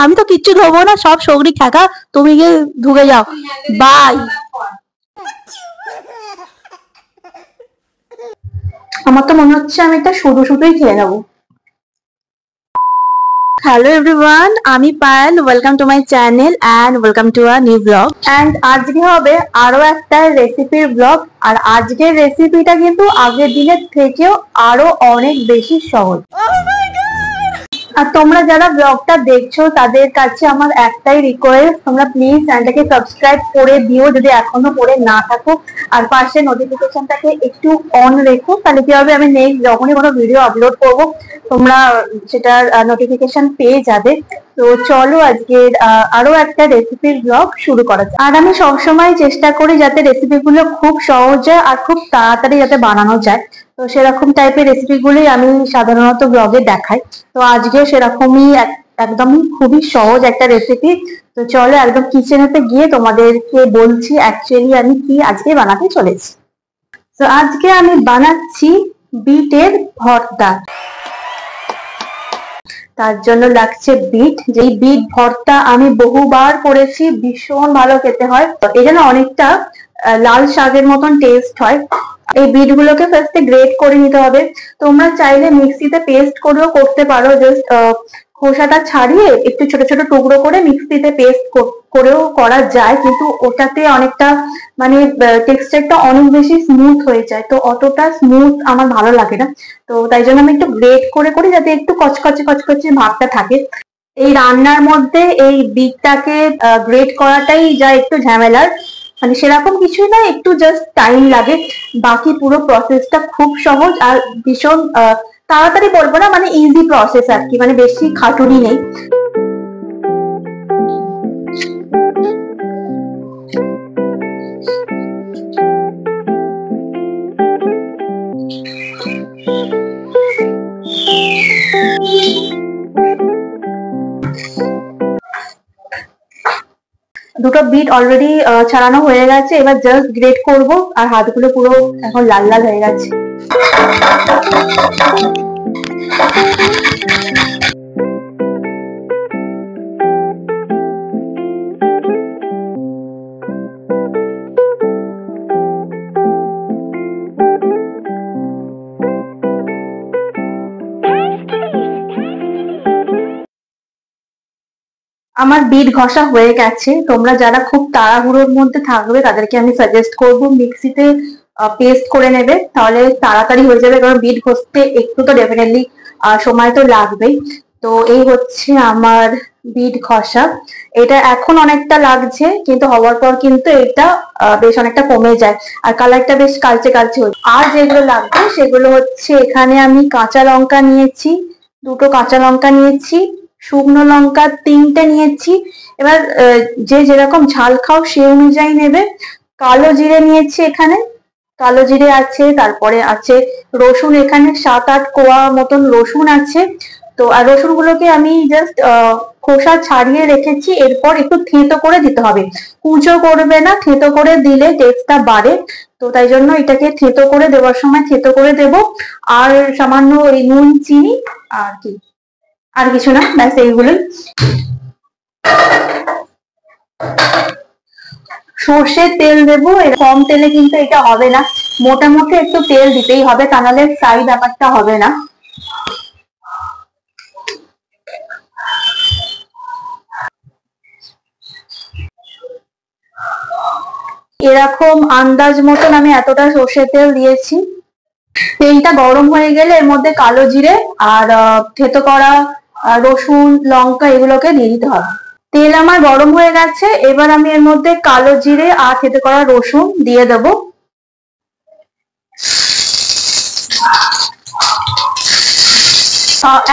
আমি তো কিচ্ছু ধোবো না, সব সগরি খাকা, তুমি গিয়ে ঢুকে যাও, বাই। আমার তো মনে হচ্ছে আমি এটা শুধু শুধুই খেয়ে নেবো। হ্যালো এভরিওয়ান, আমি Payel, welcome to my channel and welcome to a new blog. And আজকে হবে আরো একটা রেসিপির ব্লগ। আর আজকের রেসিপিটা কিন্তু আগের দিনের থেকেও আরো অনেক বেশি সহজ। আর তোমরা যারা ব্লগটা দেখছো তাদের কাছে আমার একটাই রিকোয়েস্ট, তোমরা প্লিজ চ্যানেলটাকে সাবস্ক্রাইব করে দিও যদি এখনো করে না থাকো। আর পাশে নোটিফিকেশনটাকে একটু অন রেখো, তাহলে কি হবে, আমি নেক্সট যখনই কোনো ভিডিও আপলোড করব তোমরা সেটার নোটিফিকেশন পেয়ে যাবে। তো চলো আজকের আরো একটা রেসিপির ব্লগ শুরু করা যাক। আর আমি সবসময় চেষ্টা করি যাতে রেসিপিগুলো খুব সহজ হয় আর খুব তাড়াতাড়ি যাতে বানানো যায়। তো সেরকম টাইপের রেসিপিগুলোই আমি সাধারণত ব্লগে দেখাই। তো আজকে সেরকমই একদমই খুবই সহজ একটা রেসিপি। তো চলো একদম কিচেনেতে গিয়ে তোমাদেরকে বলছি অ্যাকচুয়ালি আমি কি আজকে বানাতে চলেছি। তো আজকে আমি বানাচ্ছি বিটের ভর্তা। তার জন্য লাগছে বিট। যেই বিট ভর্তা আমি বহুবার করেছি, ভীষণ ভালো খেতে হয়। এটা না অনেকটা লাল শাকের মতন টেস্ট হয়। এই বিট গুলোকে ফার্স্টে গ্রেট করে নিতে হবে। তোমরা চাইলে মিক্সিতে পেস্ট করেও করতে পারো, জাস্ট খোসাটা ছাড়িয়ে একটু ছোট ছোট টুকরো করে মিক্সিতে পেস্ট করেও করা যায়, কিন্তু ওটাতে অনেকটা মানে টেক্সচারটা অনেক বেশি স্মুথ হয়ে যায়, তো অতটা স্মুথ আমার ভালো লাগে না। তো তাই জন্য আমি একটু গ্রেট করে করি যাতে একটু কচকচে কচকচে ভাবটা থাকে। এই রান্নার মধ্যে এই বিটটাকে গ্রেট করাটাই যা একটু ঝামেলার, মানে সেরকম কিছুই না, একটু জাস্ট টাইম লাগে। বাকি পুরো প্রসেসটা খুব সহজ আর ভীষণ তাড়াতাড়ি বলবো না, মানে ইজি প্রসেস আর কি, মানে বেশি খাটুনি নেই। দুটো বিট অলরেডি ছাড়ানো হয়ে গেছে, এবার জাস্ট গ্রেট করব। আর হাতগুলো পুরো এখন লাল লাল হয়ে গেছে। আমার বিট ঘষা হয়ে গেছে। তোমরা যারা খুব তাড়াহুড়োর মধ্যে থাকবে তাদেরকে আমি সাজেস্ট করব মিক্সিতে পেস্ট করে নেবে, তাহলে তাড়াতাড়ি হয়ে যাবে, কারণ বিট ঘষতে একটু তো ডেফিনেটলি সময় তো লাগবেই। তো এই হচ্ছে আমার বিট ঘষা। এটা এখন অনেকটা লাগছে, কিন্তু হওয়ার পর কিন্তু এটা বেশ অনেকটা কমে যায় আর কালারটা বেশ কালচে কালচে হচ্ছে। আর যেগুলো লাগবে সেগুলো হচ্ছে, এখানে আমি কাঁচা লঙ্কা নিয়েছি, দুটো কাঁচা লঙ্কা নিয়েছি, শুকনো লঙ্কা 3টে নিয়েছি। এবার যে যেরকম ঝাল খাও সে অনুযায়ী নেবে। কালো জিরে নিয়েছি, এখানে কালো জিরে আছে, তারপরে আছে রসুন, এখানে 7-8 কোয়া মতন রসুন আছে। তো আর রসুন গুলোকে আমি জাস্ট খোসা ছাড়িয়ে রেখেছি, এরপর একটু থেঁতো করে দিতে হবে, কুচো করবে না, থেঁতো করে দিলে টেস্টটা বাড়ে। তো তাই জন্য এটাকে থেঁতো করে দেওয়ার সময় থেঁতো করে দেব। আর সামান্য ওই নুন চিনি আর কি, আর কিছু না, ব্যাস এইগুলোই। সর্ষের তেল দেবো, কম তেলে কিন্তু এটা হবে না, মোটামুটি একটু তেল দিতেই হবে, তা নাহলে ফ্রাই ব্যাপারটা হবে না। এরকম আন্দাজ মতন আমি এতটা সর্ষের তেল দিয়েছি। তেলটা গরম হয়ে গেলে এর মধ্যে কালো জিরে আর থেতো করা রসুন লঙ্কা এগুলোকে দিয়ে দিতে হবে। তেল আমার গরম হয়ে গেছে, এবার আমি এর মধ্যে কালো জিরে আর থেতো করা রসুন দিয়ে দেবো।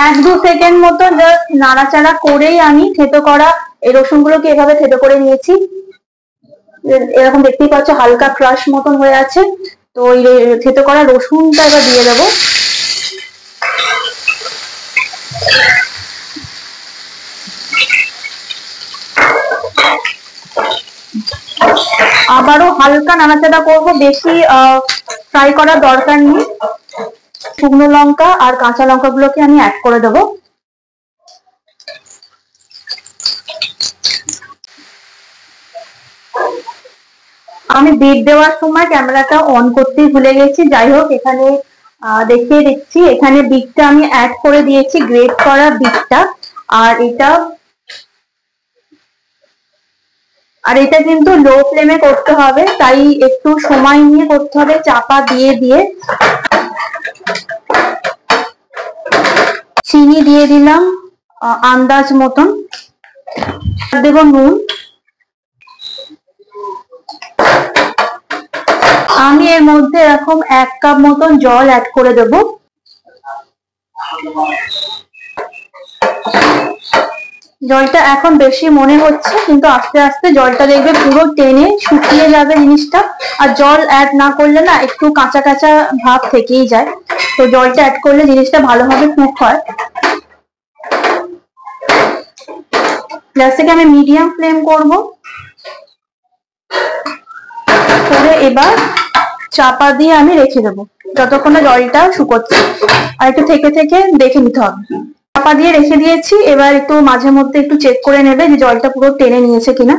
এক দু সেকেন্ড মতো জাস্ট নাড়াচাড়া করেই আমি থেতো করা এই রসুন গুলোকে এভাবে থেতো করে নিয়েছি। এরকম দেখতেই পাচ্ছ হালকা ক্রাশ মতন হয়ে আছে। তো ওই থেতো করা রসুনটা এবার দিয়ে দেবো। আবারও হালকা নাড়াচাড়া করব, বেশি ফ্রাই করার দরকার নেই। শুকনো লঙ্কা আর কাঁচা লঙ্কা গুলোকে আমি অ্যাড করে দেবো। আমি বিট দেওয়ার সময় ক্যামেরাটা অন করতেই ভুলে গেছি। যাই হোক, এখানে দেখিয়ে দিচ্ছি। এখানে বিটটা আমি অ্যাড করে দিয়েছি, গ্রেট করা বিটটা। আর এটা কিন্তু লো ফ্লেমে করতে হবে, তাই একটু সময় নিয়ে করতে হবে, চাপা দিয়ে দিয়ে। চিনি দিয়ে দিলাম আন্দাজ মতন, দেব নুন। আমি এর মধ্যে এরকম 1 কাপ মতন জল অ্যাড করে দেব। জলটা এখন বেশি মনে হচ্ছে, কিন্তু আস্তে আস্তে জলটা দেখবে পুরো টেনে শুকিয়ে যাবে জিনিসটা। আর জল অ্যাড না করলে না একটু কাঁচা কাঁচা ভাব থেকেই যায়, তো জলটা অ্যাড করলে জিনিসটা ভালোভাবে কুক হয়। গ্যাসটাকে আমি মিডিয়াম ফ্লেম করব, করে এবার চাপা দিয়ে আমি রেখে দেবো যতক্ষণ না জলটা শুকোচ্ছে। আর একটু থেকে থেকে দেখে নিতে হবে। চাপা দিয়ে রেখে দিয়েছি, এবার একটু মাঝে মধ্যে একটু চেক করে নেবে যে জলটা পুরো টেনে নিয়েছে কিনা।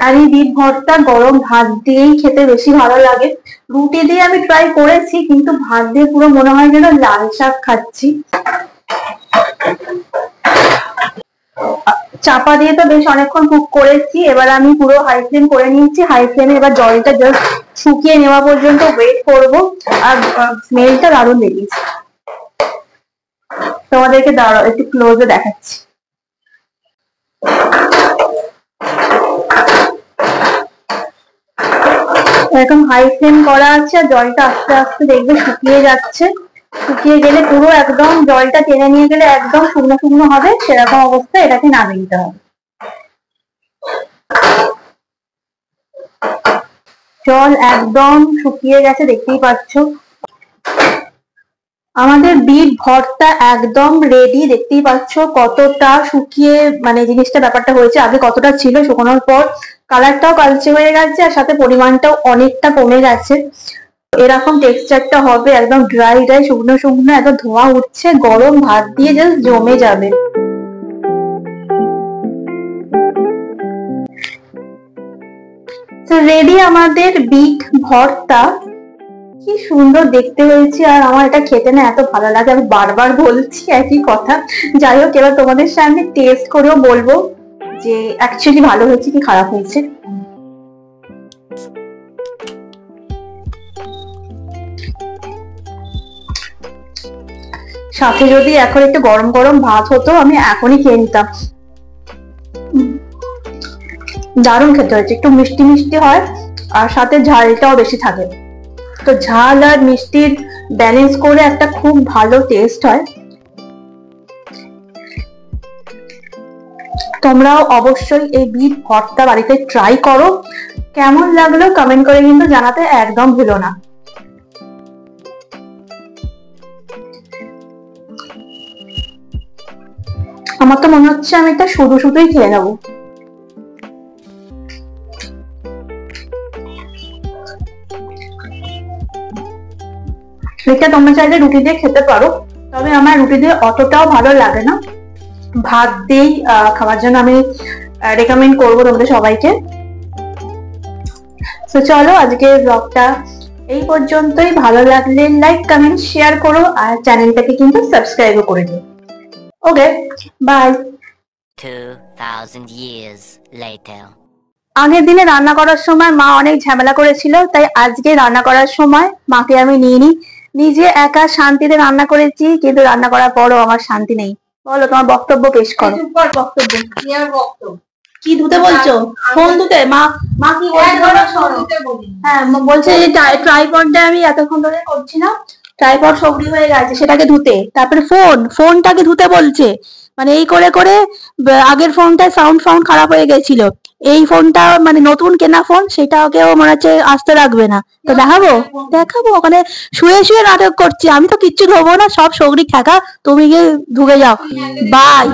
আর এই বিট ভর্তা গরম ভাত দিয়েই খেতে বেশি ভালো লাগে। রুটি দিয়ে আমি ট্রাই করেছি, কিন্তু ভাত দিয়ে পুরো মনে হয় যেন লাল শাক খাচ্ছি। চাপা দিয়ে তো বেশ অনেকক্ষণ কুক করেছি, এবার আমি পুরো হাই ফ্লেম করে নিয়েছি। হাই ফ্লেমে এবার জলটা জাস্ট শুকিয়ে নেওয়া পর্যন্ত ওয়েট করব। আর স্মেলটা দারুণ বেরিয়েছে, তোমাদেরকে দাঁড়াও একটু ক্লোজে দেখাচ্ছি। এরকম হাই ফ্লেম করা আছে, আর জলটা আস্তে আস্তে দেখবে শুকিয়ে যাচ্ছে। শুকিয়ে গেলে পুরো একদম জলটা টেনে নিয়ে গেলে একদম শুকনো শুকনো হবে, সেরকম অবস্থায় এটাকে নামিয়ে নিতে হবে। জল একদম শুকিয়ে গেছে, দেখতেই পাচ্ছ। আমাদের বিট ভর্তা একদম রেডি, দেখতেই পাচ্ছ কতটা শুকিয়ে মানে জিনিসটা ব্যাপারটা হয়েছে। আগে কতটা ছিল, শুকানোর পর কালারটাও কালচে হয়ে গেছে, আর সাথে পরিমাণটাও অনেকটা কমে গেছে। এরকম টেক্সচারটা হবে, একদম ড্রাই ড্রাই শুকনো শুকনো, একদম ধোঁয়া উঠছে, গরম ভাত দিয়ে জাস্ট জমে যাবে। তো রেডি আমাদের বিট ভর্তা। কি সুন্দর দেখতে হয়েছে, আর আমার এটা খেতে না এত ভালো লাগে, আমি বারবার বলছি একই কথা। যাই হোক, এবার তোমাদের সামনে টেস্ট করেও বলবো যে অ্যাকচুয়ালি ভালো হয়েছে কি খারাপ হয়েছে। সাথে যদি এখন একটু গরম গরম ভাত হতো, আমি এখনই খেয়ে নিতাম। দারুণ খেতে হয়েছে, একটু মিষ্টি মিষ্টি হয়, আর সাথে ঝালটাও বেশি থাকে। তো ঝাল আর মিষ্টির ব্যালেন্স করে একটা খুব ভালো টেস্ট হয়। তোমরাও অবশ্যই এই বিট ভর্তা বাড়িতে ট্রাই করো। কেমন লাগলো কমেন্ট করে কিন্তু জানাতে একদম ভুলো না। আমার তো মনে হচ্ছে আমি এটা শুধু শুধুই খেয়ে নেবো। এটা তোমরা চাইলে রুটি দিয়ে খেতে পারো, তবে আমার রুটি দিয়ে অতটাও ভালো লাগে না। ভাত দিয়েই খাওয়ার জন্য আমি রেকমেন্ড করবো তোমাদের সবাইকে। তো চলো, আজকে ব্লগটা এই পর্যন্তই। ভালো লাগলে লাইক কমেন্ট শেয়ার করো, আর চ্যানেলটাকে কিন্তু সাবস্ক্রাইবও করে দিও। ওকে, বাই। 2000 years later. আগের দিনে রান্না করার সময় মা অনেক ঝামেলা করেছিল, তাই আজকে রান্না করার সময় মাকে আমি নিয়ে নি। নিজে একা শান্তিতে রান্না করেছি, কিন্তু রান্না করার পরও আমার শান্তি নেই। বলো, তোমার বক্তব্য পেশ করো। বক্তব্য কি আর বক্তব্য? কি ধুতে বলছো? ফোন ধুতে? মা মা কি বলছে? হ্যাঁ, বলছে যে ট্রাইপডটা আমি এতক্ষণ ধরে করছি না, ট্রাইপড সবরি হয়ে গেছে, সেটাকে ধুতে। তারপরে ফোনটাকে ধুতে বলছে। মানে এই করে করে আগের ফোনটায় সাউন্ড খারাপ হয়ে গেছিল, এই ফোনটা মানে নতুন কেনা ফোন, সেটাকেও মনে হচ্ছে আসতে রাখবে না। তো দেখাবো দেখাবো, ওখানে শুয়ে শুয়ে নাটক করছি। আমি তো কিচ্ছু ধোবো না, সব সবরি ঠেকা, তুমি গিয়ে ধুকে যাও। বাই।